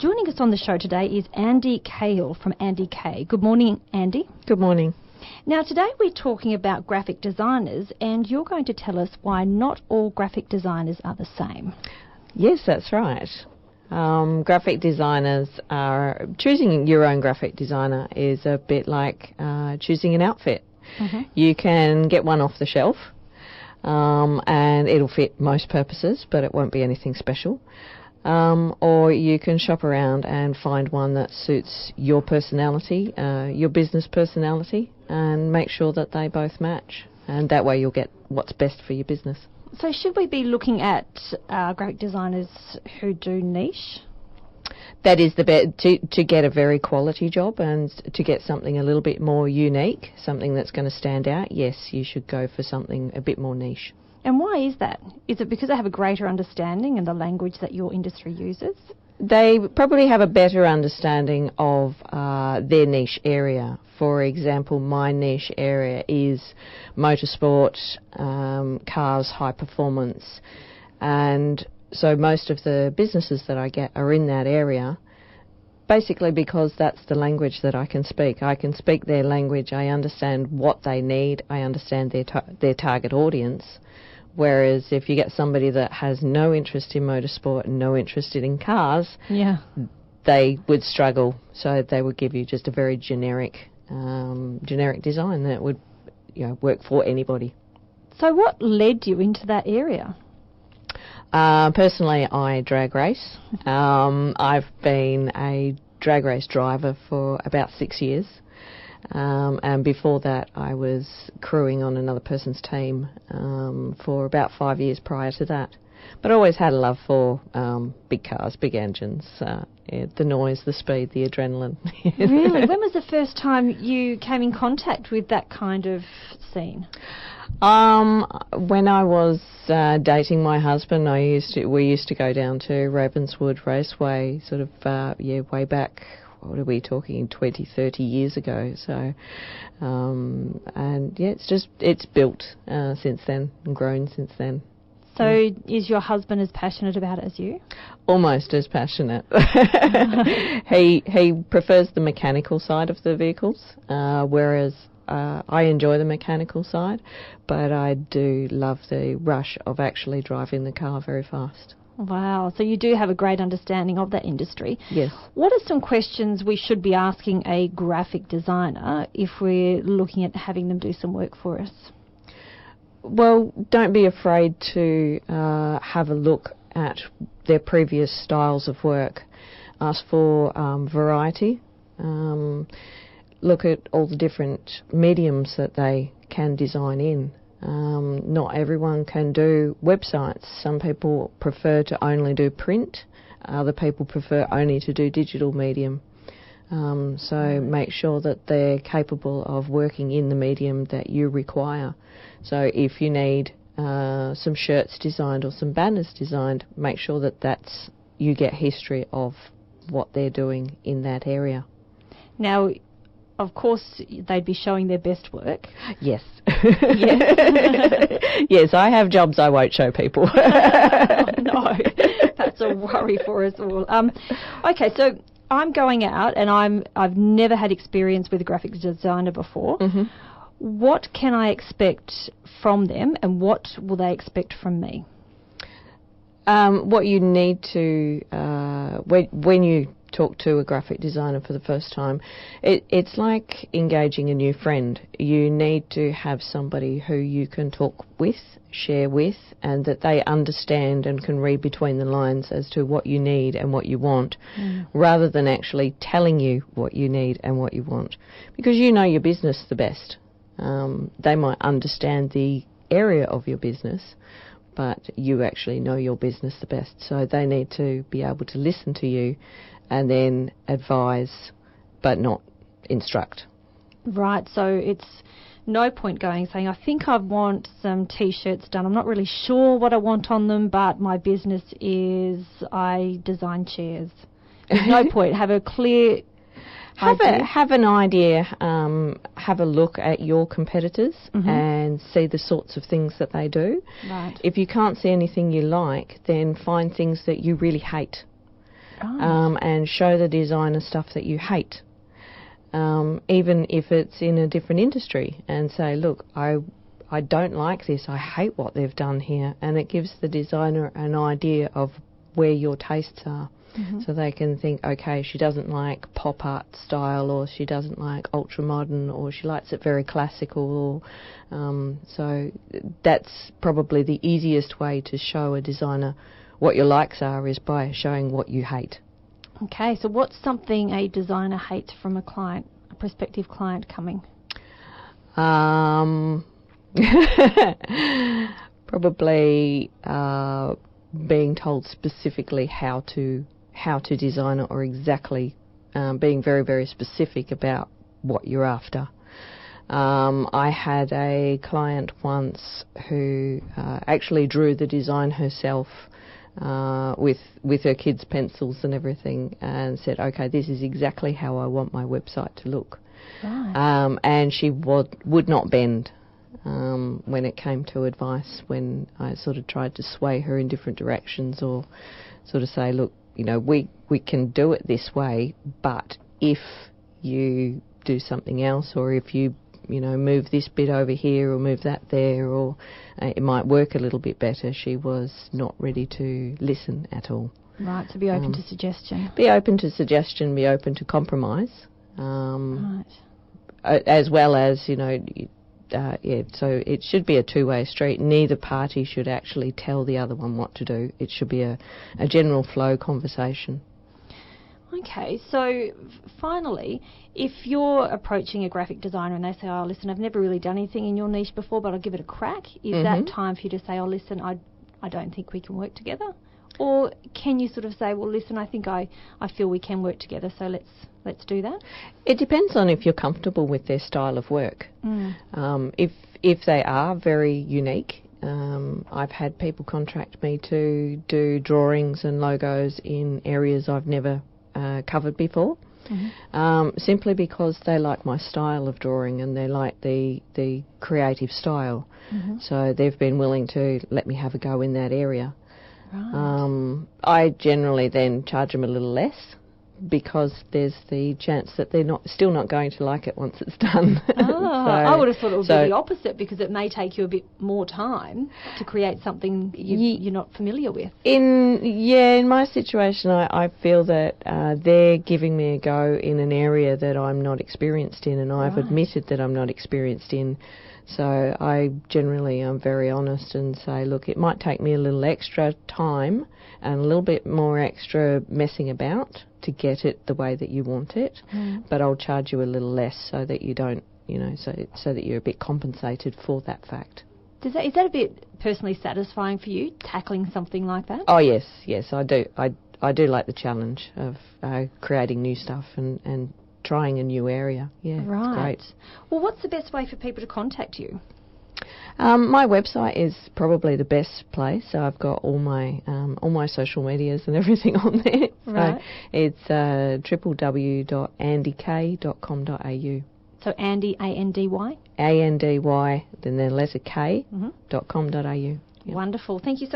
Joining us on the show today is Andy Cahill from AndyK. Good morning, Andy. Good morning. Now, today we're talking about graphic designers, and you're going to tell us why not all graphic designers are the same. Yes, that's right. Graphic designers are... Choosing your own graphic designer is a bit like choosing an outfit. Mm-hmm. You can get one off the shelf, and it'll fit most purposes, but it won't be anything special. Or you can shop around and find one that suits your personality, your business personality, and make sure that they both match. And that way you'll get what's best for your business. So should we be looking at graphic designers who do niche? That is the best, to get a very quality job and to get something a little bit more unique, something that's going to stand out. Yes, you should go for something a bit more niche. And why is that? Is it because they have a greater understanding in the language that your industry uses? They probably have a better understanding of their niche area. For example, my niche area is motorsport, cars, high performance, and so most of the businesses that I get are in that area, basically because that's the language that I can speak. I can speak their language, I understand what they need, I understand their target audience. Whereas if you get somebody that has no interest in motorsport and no interest in cars, they would struggle. So they would give you just a very generic design that would, work for anybody. So what led you into that area? Personally, I drag race. I've been a drag race driver for about 6 years. And before that, I was crewing on another person's team for about 5 years prior to that. But I always had a love for big cars, big engines, the noise, the speed, the adrenaline. Really? When was the first time you came in contact with that kind of scene? When I was dating my husband, we used to go down to Ravenswood Raceway, sort of, way back. What are we talking, 20, 30 years ago? So, it's built since then and grown since then. So is your husband as passionate about it as you? Almost as passionate. He prefers the mechanical side of the vehicles, whereas I enjoy the mechanical side, but I do love the rush of actually driving the car very fast. Wow, so you do have a great understanding of that industry. Yes. What are some questions we should be asking a graphic designer if we're looking at having them do some work for us? Well, don't be afraid to have a look at their previous styles of work. Ask for variety. Look at all the different mediums that they can design in. Not everyone can do websites. Some people prefer to only do print. Other people prefer only to do digital medium. So make sure that they're capable of working in the medium that you require. So if you need some shirts designed or some banners designed, make sure that you get history of what they're doing in that area. Now, of course, they'd be showing their best work. Yes. Yes. Yes, I have jobs I won't show people. Oh, no, that's a worry for us all. Okay, so I'm going out and I've never had experience with a graphic designer before. Mm-hmm. What can I expect from them and what will they expect from me? What you need to, when you talk to a graphic designer for the first time, it's like engaging a new friend. You need to have somebody who you can talk with, share with, and that they understand and can read between the lines as to what you need and what you want, rather than actually telling you what you need and what you want. Because you know your business the best. They might understand the area of your business, but you actually know your business the best. So they need to be able to listen to you and then advise, but not instruct. Right, so it's no point going saying, I think I want some T-shirts done. I'm not really sure what I want on them, but my business is I design chairs. There's no point. Have a clear idea. Have an idea, have a look at your competitors and see the sorts of things that they do. Right. If you can't see anything you like, then find things that you really hate. Right. and show the designer stuff that you hate, even if it's in a different industry, and say, look, I don't like this, I hate what they've done here, and it gives the designer an idea of where your tastes are. So they can think, okay, she doesn't like pop art style, or she doesn't like ultra modern, or she likes it very classical. So that's probably the easiest way to show a designer what your likes are, is by showing what you hate. Okay, so what's something a designer hates from a client, a prospective client coming? Probably being told specifically how to design it, or exactly being very, very specific about what you're after. I had a client once who actually drew the design herself with her kids' pencils and everything, and said, okay, this is exactly how I want my website to look. Right. And she would not bend when it came to advice, when I sort of tried to sway her in different directions, or sort of say, look, you know, we can do it this way, but if you do something else, or if you move this bit over here or move that there, or it might work a little bit better. She was not ready to listen at all. Right, so be open to suggestion. Be open to suggestion, be open to compromise. Right. As well as, so it should be a two-way street. Neither party should actually tell the other one what to do. It should be a general flow conversation. Okay, so finally, if you're approaching a graphic designer and they say, oh, listen, I've never really done anything in your niche before, but I'll give it a crack, is that time for you to say, oh, listen, I don't think we can work together? Or can you sort of say, well, listen, I think I feel we can work together, so let's do that? It depends on if you're comfortable with their style of work. If they are very unique, I've had people contract me to do drawings and logos in areas I've never covered before, simply because they like my style of drawing and they like the creative style. So they've been willing to let me have a go in that area. Right. I generally then charge them a little less, because there's the chance that they're still not going to like it once it's done. I would have thought it would be the opposite, because it may take you a bit more time to create something you're not familiar with. In my situation, I feel that they're giving me a go in an area that I'm not experienced in, and I've admitted that I'm not experienced in. So I generally am very honest and say, look, it might take me a little extra time and a little bit more extra messing about to get it the way that you want it, but I'll charge you a little less so that you don't, so that you're a bit compensated for that fact. Is that a bit personally satisfying for you, tackling something like that? Oh yes, I do. I do like the challenge of creating new stuff and trying a new area. Yeah, right. It's great. Well, what's the best way for people to contact you? My website is probably the best place. So I've got all my social medias and everything on there. Right. So it's www.andyk.com.au. So Andy, A-N-D-Y? A-N-D-Y, then the letter K, .com.au. Yep. Wonderful. Thank you so